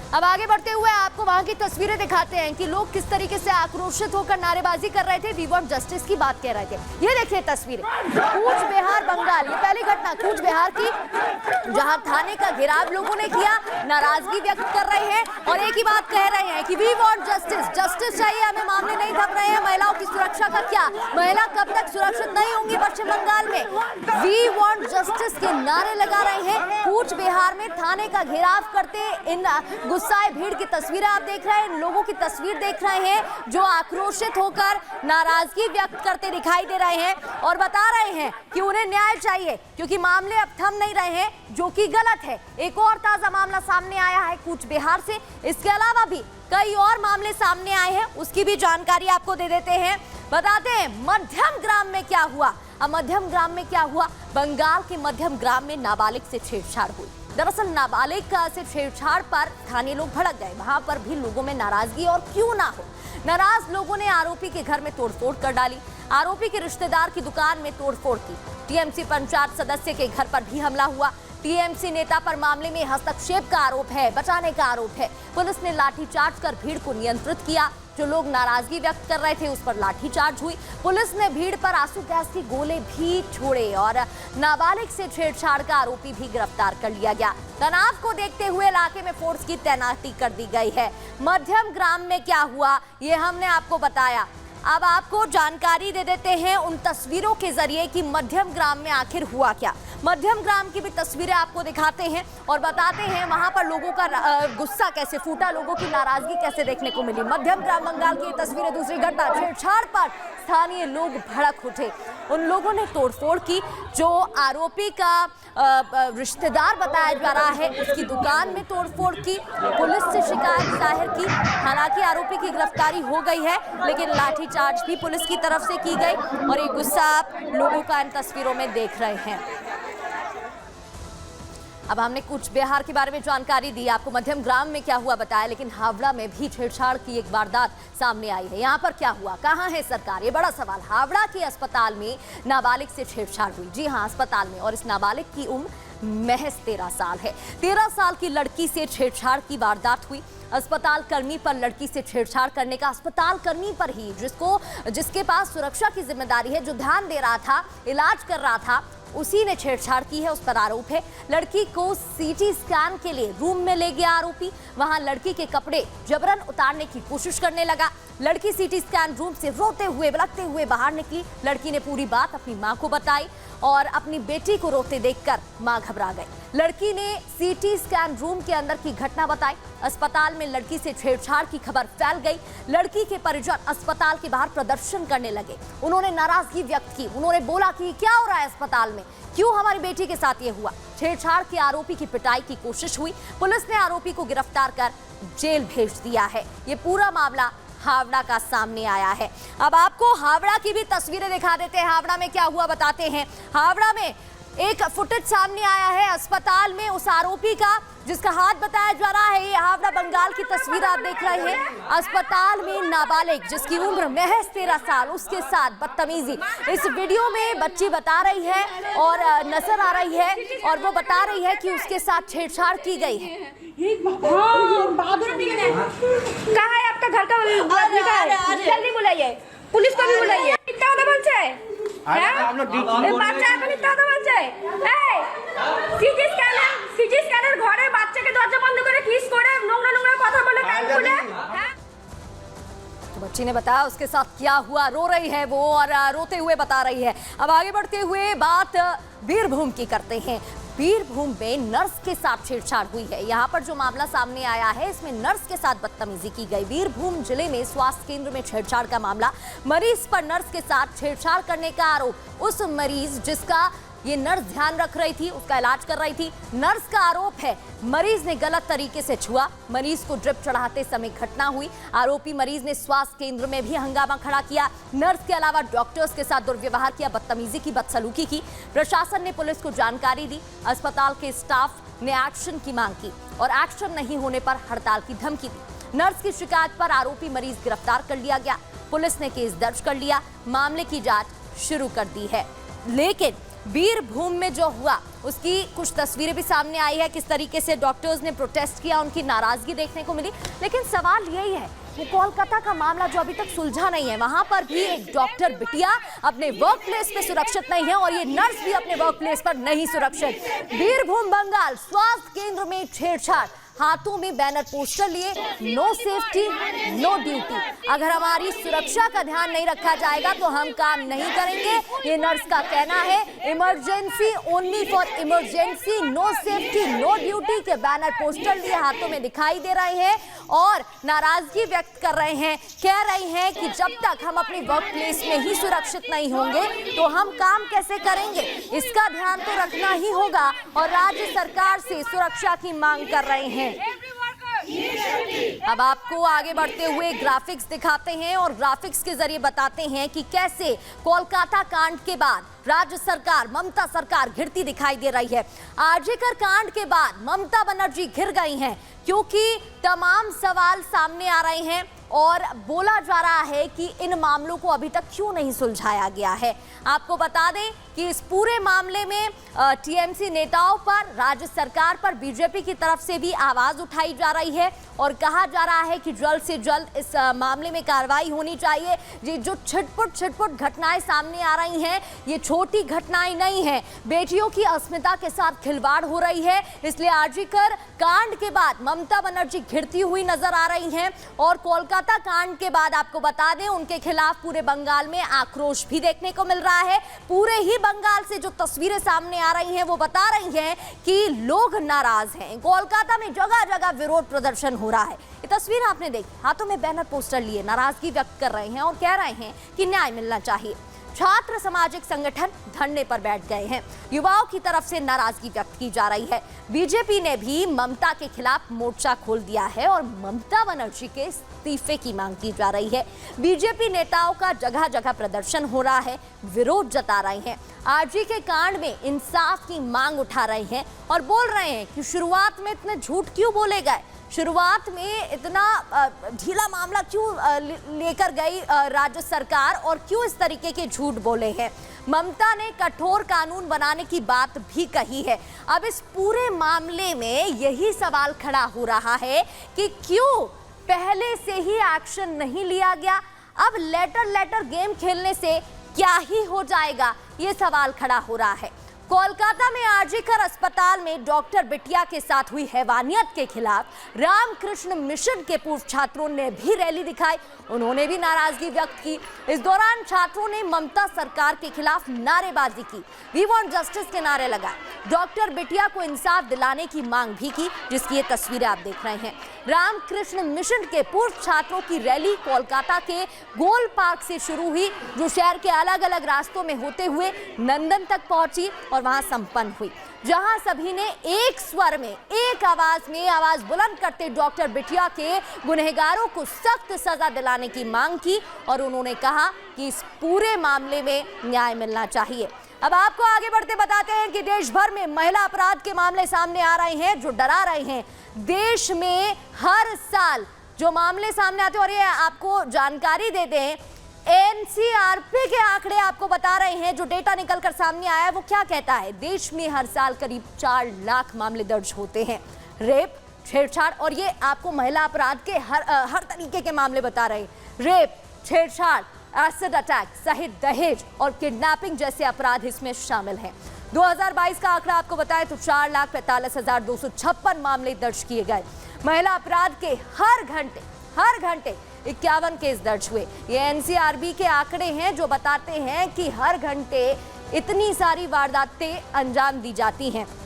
अब आगे बढ़ते हुए आपको वहां की तस्वीरें दिखाते हैं कि लोग किस तरीके से आक्रोशित होकर नारेबाजी कर रहे थे, वी वांट जस्टिस की बात कह रहे थे। ये देखिए तस्वीरें, कूच बिहार बंगाल, ये पहली घटना कूच बिहार की, जहां थाने का घेराव लोगों ने किया, नाराजगी व्यक्त कर रहे हैं और एक ही बात कह रहे हैं कि वी वांट जस्टिस, जस्टिस चाहिए हमें, मामले नहीं थम रहे हैं। महिलाओं की सुरक्षा का क्या, महिला कब तक सुरक्षित नहीं होंगी पश्चिम बंगाल में? वी वांट जस्टिस के नारे लगा रहे हैं। कूच बिहार में थाने का घेराव करते इन गुस्साए भीड़ की तस्वीरें आप देख रहे हैं, लोगों की तस्वीर देख रहे हैं जो आक्रोशित होकर नाराजगी व्यक्त करते दिखाई दे रहे हैं और बता रहे हैं कि उन्हें न्याय चाहिए क्योंकि मामले अब थम नहीं रहे हैं, जो कि गलत है। एक और ताजा मामला सामने आया है कूच बिहार से, इसके अलावा भी कई और मामले सामने आए हैं, उसकी भी जानकारी आपको दे देते हैं। बताते हैं मध्यम ग्राम में क्या हुआ। अब मध्यम ग्राम में क्या हुआ, बंगाल के मध्यम ग्राम में नाबालिग से छेड़छाड़ हुई। दरअसल नाबालिग से छेड़छाड़ पर स्थानीय लोग भड़क गए, वहां पर भी लोगों में नाराजगी और क्यों ना हो। नाराज लोगों ने आरोपी के घर में तोड़फोड़ कर डाली, आरोपी के रिश्तेदार की दुकान में तोड़फोड़ की। टीएमसी पंचायत सदस्य के घर पर भी हमला हुआ। टीएमसी नेता पर मामले में हस्तक्षेप का आरोप है, बचाने का आरोप है। पुलिस ने लाठीचार्ज कर भीड़ को नियंत्रित किया। जो लोग नाराजगी व्यक्त कर रहे थे उस पर लाठीचार्ज हुई। पुलिस ने भीड़ पर आंसू गैस के गोले भी छोड़े और नाबालिग से छेड़छाड़ का आरोपी भी गिरफ्तार कर लिया गया। तनाव को देखते हुए इलाके में फोर्स की तैनाती कर दी गई है। मध्यम ग्राम में क्या हुआ ये हमने आपको बताया। अब आपको जानकारी दे देते हैं उन तस्वीरों के जरिए कि मध्यम ग्राम में आखिर हुआ क्या। मध्यम ग्राम की भी तस्वीरें आपको दिखाते हैं और बताते हैं वहां पर लोगों का गुस्सा कैसे फूटा, लोगों की नाराजगी कैसे देखने को मिली। मध्यम ग्राम बंगाल की तस्वीरें, दूसरी घटना छेड़छाड़ पर स्थानीय लोग भड़क उठे। उन लोगों ने तोड़फोड़ की। जो आरोपी का रिश्तेदार बताया जा रहा है उसकी दुकान में तोड़फोड़ की, पुलिस से शिकायत जाहिर की। हालांकि आरोपी की गिरफ्तारी हो गई है लेकिन लाठीचार्ज भी पुलिस की तरफ से की गई और ये गुस्सा आप लोगों का इन तस्वीरों में देख रहे हैं। अब हमने कूच बिहार के बारे में जानकारी दी, आपको मध्यम ग्राम में क्या हुआ बताया, लेकिन हावड़ा में भी छेड़छाड़ की एक वारदात सामने आई है। यहाँ पर क्या हुआ, कहाँ है सरकार, ये बड़ा सवाल। हावड़ा के अस्पताल में नाबालिग से छेड़छाड़ हुई। जी हाँ, अस्पताल में, और इस नाबालिग की उम्र महज 13 साल है। 13 साल की लड़की से छेड़छाड़ की वारदात हुई। अस्पताल कर्मी पर लड़की से छेड़छाड़ करने का, अस्पताल कर्मी पर ही, जिसके पास सुरक्षा की जिम्मेदारी है, जो ध्यान दे रहा था, इलाज कर रहा था, उसी ने छेड़छाड़ की है, उस पर आरोप है। लड़की को सीटी स्कैन के लिए रूम में ले गया आरोपी, वहां लड़की के कपड़े जबरन उतारने की कोशिश करने लगा। लड़की सीटी स्कैन रूम से रोते हुए बिलखते हुए बाहर निकली। लड़की ने पूरी बात अपनी मां को बताई और अपनी बेटी को रोते देखकर मां घबरा गई। लड़की ने सीटी स्कैन रूम के अंदर की घटना बताई। अस्पताल में लड़की से छेड़छाड़ की खबर फैल गई। लड़की के परिजन अस्पताल के बाहर प्रदर्शन करने लगे। उन्होंने नाराजगी व्यक्त की। उन्होंने बोला कि क्या हो रहा है अस्पताल में, क्यों हमारी बेटी के साथ ये हुआ। छेड़छाड़ के आरोपी की पिटाई की कोशिश हुई। पुलिस ने आरोपी को गिरफ्तार कर जेल भेज दिया है। ये पूरा मामला हावड़ा का सामने आया है। अब आपको हावड़ा की भी तस्वीरें दिखा देते हैं। हावड़ा में क्या हुआ बताते हैं। हावड़ा में एक फुटेज सामने आया है अस्पताल में उस आरोपी का जिसका हाथ बताया जा रहा है। ये हावड़ा बंगाल की तस्वीर आप देख रहे हैं। अस्पताल में नाबालिग जिसकी उम्र महज 13 साल, उसके साथ बदतमीजी। इस वीडियो में बच्ची बता रही है और नजर आ रही है और वो बता रही है कि उसके साथ छेड़छाड़ की गई है। कहाँ है आपका घर का जल्दी बुलाइए, पुलिस को भी बुलाइए। कितना কথা বলছে এই বাচ্চা এখন কিतना কথা বলছে সিটি স্ক্যানের ঘরে বাচ্চাকে দরজা বন্ধ করে কিস করে নোংরা নোংরা কথা বলে কান খুলে। तो बच्ची ने बताया उसके साथ क्या हुआ, रो रही है वो और रोते हुए बता रही है। अब आगे बढ़ते हुए बात बीरभूम की करते हैं। बीरभूम में नर्स के साथ छेड़छाड़ हुई है। यहाँ पर जो मामला सामने आया है इसमें नर्स के साथ बदतमीजी की गई। बीरभूम जिले में स्वास्थ्य केंद्र में छेड़छाड़ का मामला, मरीज पर नर्स के साथ छेड़छाड़ करने का आरोप। उस मरीज जिसका ये नर्स ध्यान रख रही थी, उसका इलाज कर रही थी, नर्स का आरोप है मरीज ने गलत तरीके से छुआ। मरीज को ड्रिप चढ़ाते समय घटना हुई। आरोपी मरीज ने स्वास्थ्य केंद्र में भी हंगामा खड़ा किया। नर्स के अलावा डॉक्टर्स के साथ दुर्व्यवहार किया, बदतमीजी की, बदसलूकी की। प्रशासन ने पुलिस को जानकारी दी। अस्पताल के स्टाफ ने एक्शन की मांग की और एक्शन नहीं होने पर हड़ताल की धमकी दी। नर्स की शिकायत पर आरोपी मरीज गिरफ्तार कर लिया गया। पुलिस ने केस दर्ज कर लिया, मामले की जांच शुरू कर दी है। लेकिन बीरभूम में जो हुआ उसकी कुछ तस्वीरें भी सामने आई है, किस तरीके से डॉक्टर्स ने प्रोटेस्ट किया, उनकी नाराजगी देखने को मिली। लेकिन सवाल यही है कि कोलकाता का मामला जो अभी तक सुलझा नहीं है, वहां पर भी एक डॉक्टर बिटिया अपने वर्क प्लेस पे सुरक्षित नहीं है और ये नर्स भी अपने वर्क प्लेस पर नहीं सुरक्षित। बीरभूम बंगाल स्वास्थ्य केंद्र में छेड़छाड़, हाथों में बैनर पोस्टर लिए, नो सेफ्टी नो ड्यूटी। अगर हमारी सुरक्षा का ध्यान नहीं रखा जाएगा तो हम काम नहीं करेंगे, ये नर्स का कहना है। Emergency only for emergency, no safety no duty के बैनर पोस्टर लिए हाथों में दिखाई दे रहे हैं और नाराजगी व्यक्त कर रहे हैं। कह रही हैं कि जब तक हम अपनी वर्क प्लेस में ही सुरक्षित नहीं होंगे तो हम काम कैसे करेंगे, इसका ध्यान तो रखना ही होगा और राज्य सरकार से सुरक्षा की मांग कर रहे हैं। अब आपको आगे बढ़ते हुए ग्राफिक्स दिखाते हैं और ग्राफिक्स के जरिए बताते हैं कि कैसे कोलकाता कांड के बाद राज्य सरकार, ममता सरकार घिरती दिखाई दे रही है। आरजीकर कांड के बाद ममता बनर्जी घिर गई हैं क्योंकि तमाम सवाल सामने आ रहे हैं और बोला जा रहा है कि इन मामलों को अभी तक क्यों नहीं सुलझाया गया है। आपको बता दें कि इस पूरे मामले में टीएमसी नेताओं पर, राज्य सरकार पर बीजेपी की तरफ से भी आवाज उठाई जा रही है और कहा जा रहा है कि जल्द से जल्द इस मामले में कार्रवाई होनी चाहिए। ये जो छिटपुट घटनाएं सामने आ रही हैं, ये छोटी घटनाएं नहीं हैं, बेटियों की अस्मिता के साथ खिलवाड़ हो रही है। इसलिए आरजीकर कांड के बाद ममता बनर्जी घिरती हुई नजर आ रही हैं और कोलकाता कांड के बाद आपको बता दें उनके खिलाफ पूरे बंगाल में आक्रोश भी देखने को मिल रहा है। पूरे ही बंगाल से जो तस्वीरें सामने आ रही हैं वो बता रही हैं कि लोग नाराज हैं। कोलकाता में जगह जगह विरोध प्रदर्शन हो रहा है। ये तस्वीर आपने देखी, हाथों में बैनर पोस्टर लिए नाराजगी व्यक्त कर रहे हैं और कह रहे हैं कि न्याय मिलना चाहिए। छात्र सामाजिक संगठन धरने पर बैठ गए हैं, युवाओं की तरफ से नाराजगी व्यक्त की जा रही है। बीजेपी ने भी ममता के खिलाफ मोर्चा खोल दिया है और ममता बनर्जी के इस्तीफे की मांग की जा रही है। बीजेपी नेताओं का जगह जगह प्रदर्शन हो रहा है, विरोध जता रहे हैं, आरजी के कांड में इंसाफ की मांग उठा रहे हैं और बोल रहे हैं कि शुरुआत में इतने झूठ क्यों बोले गए, शुरुआत में इतना ढीला मामला क्यों लेकर गई राज्य सरकार और क्यों इस तरीके के झूठ बोले हैं। ममता ने कठोर कानून बनाने की बात भी कही है। अब इस पूरे मामले में यही सवाल खड़ा हो रहा है कि क्यों पहले से ही एक्शन नहीं लिया गया। अब लेटर गेम खेलने से क्या ही हो जाएगा, ये सवाल खड़ा हो रहा है। कोलकाता में आरजीकर अस्पताल में डॉक्टर बिटिया के साथ हुई हैवानियत के खिलाफ रामकृष्ण मिशन के पूर्व छात्रों ने भी रैली दिखाई, उन्होंने भी नाराजगी व्यक्त की। इस दौरान छात्रों ने ममता सरकार के खिलाफ नारेबाजी की, वी वांट जस्टिस के नारे लगाए, डॉक्टर बिटिया को इंसाफ दिलाने की मांग भी की, जिसकी ये तस्वीरें आप देख रहे हैं। रामकृष्ण मिशन के पूर्व छात्रों की रैली कोलकाता के गोल पार्क से शुरू हुई, जो शहर के अलग अलग रास्तों में होते हुए नंदन तक पहुंची और वहां संपन्न हुई, जहां सभी ने एक स्वर में, एक आवाज में आवाज बुलंद करते डॉक्टर बिटिया के गुनहगारों को सख्त सजा दिलाने की मांग की और उन्होंने कहा कि इस पूरे मामले में न्याय मिलना चाहिए। अब आपको आगे बढ़ते बताते हैं कि देश भर में महिला अपराध के मामले सामने आ रहे हैं जो डरा रहे हैं। देश में हर साल जो मामले सामने आते हैं, और ये आपको जानकारी देते हैं, एनसीआरपी के आंकड़े आपको बता रहे हैं, जो डेटा निकलकर सामने आया है वो क्या कहता है। देश में हर साल करीब 4 लाख मामले दर्ज होते हैं, रेप, छेड़छाड़, और ये आपको महिला अपराध के हर तरीके के मामले बता रहे हैं। रेप, छेड़छाड़, एसिड अटैक सहित दहेज और किडनैपिंग जैसे अपराध इसमें शामिल हैं। 2022 का आंकड़ा आपको बताएं तो 4,45,256 मामले दर्ज किए गए। महिला अपराध के हर घंटे 51 केस दर्ज हुए। ये एनसीआरबी के आंकड़े हैं जो बताते हैं कि हर घंटे इतनी सारी वारदातें अंजाम दी जाती हैं।